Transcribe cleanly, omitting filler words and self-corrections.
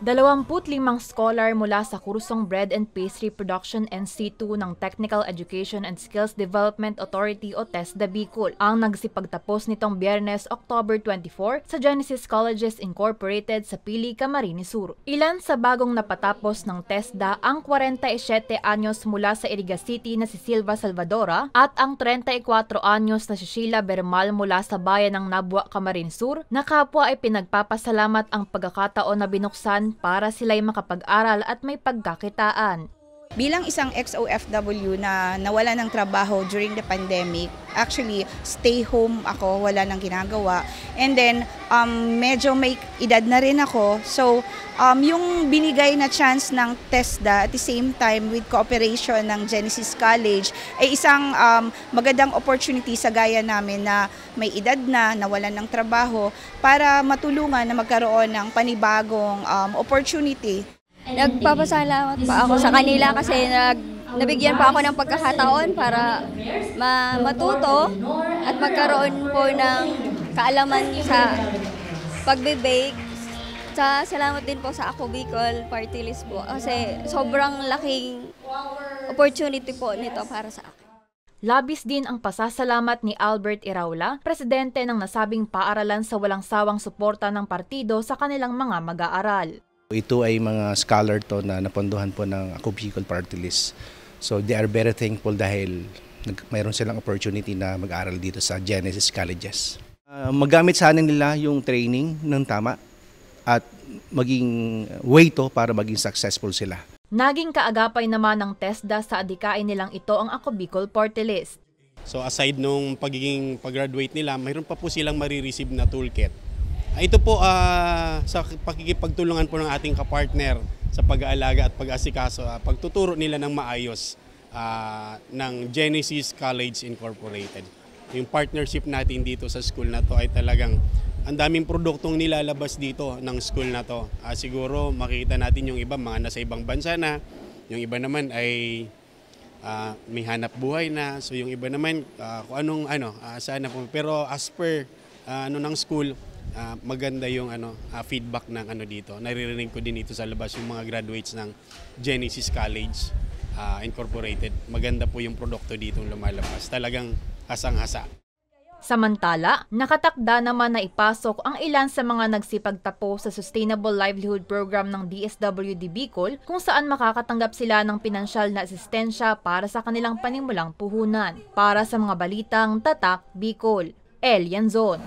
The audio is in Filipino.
25 scholar mula sa kursong Bread and Pastry Production NC2 ng Technical Education and Skills Development Authority o TESDA Bicol ang nagsipagtapos nitong Biyernes, October 24 sa Genesis Colleges Incorporated sa Pili, Camarines Sur. Ilan sa bagong napatapos ng TESDA ang 47 anyos mula sa Iriga City na si Silva Salvadora at ang 34 anyos na si Sheila Bermal mula sa bayan ng Nabua, Camarines Sur na kapwa ay pinagpapasalamat ang pagkakataon na binuksan para sila'y makapag-aral at may pagkakitaan. Bilang isang ex-OFW na nawala ng trabaho during the pandemic, actually stay home ako, wala nang ginagawa. And then medyo may edad na rin ako. So yung binigay na chance ng TESDA at the same time with cooperation ng Genesis College ay isang magandang opportunity sa gaya namin na may edad na, nawalan ng trabaho para matulungan na magkaroon ng panibagong opportunity. Nagpapasalamat pa ako sa kanila kasi nabigyan pa ako ng pagkakataon para matuto at magkaroon po ng kaalaman sa pagbe-bake. Salamat din po sa Ako Bicol Party List po kasi sobrang laking opportunity po nito para sa akin. Labis din ang pasasalamat ni Albert Iraula, presidente ng nasabing paaralan sa walang sawang suporta ng partido sa kanilang mga mag-aaral. Ito ay mga scholar to na napondohan po ng Ako Bicol Party List. So they are very thankful dahil mayroon silang opportunity na mag-aral dito sa Genesis Colleges. Magamit sana nila yung training ng tama at maging way to para maging successful sila. Naging kaagapay naman ng TESDA sa adikain nilang ito ang Ako Bicol Party List. So aside nung pag-graduate nila, mayroon pa po silang marireceive na toolkit. Ito po sa pakikipagtulungan po ng ating kapartner sa pag-aalaga at pag-asikaso, pagtuturo nila ng maayos ng Genesis College Incorporated. Yung partnership natin dito sa school na to ay talagang ang daming produktong nilalabas dito ng school na to. Siguro makita natin yung iba mga nasa ibang bansa na, yung iba naman ay may hanap buhay na, so yung iba naman kung anong sana po. Pero as per ng school, maganda yung feedback ng dito. Naririnig ko din dito sa labas yung mga graduates ng Genesis College Incorporated. Maganda po yung produkto dito lumalabas. Talagang hasang-hasa. Samantala, nakatakda naman na ipasok ang ilan sa mga nagsipagtapos sa Sustainable Livelihood Program ng DSWD Bicol kung saan makakatanggap sila ng pinansyal na asistensya para sa kanilang panimulang puhunan. Para sa mga balitang Tatak Bicol, El Yanzon.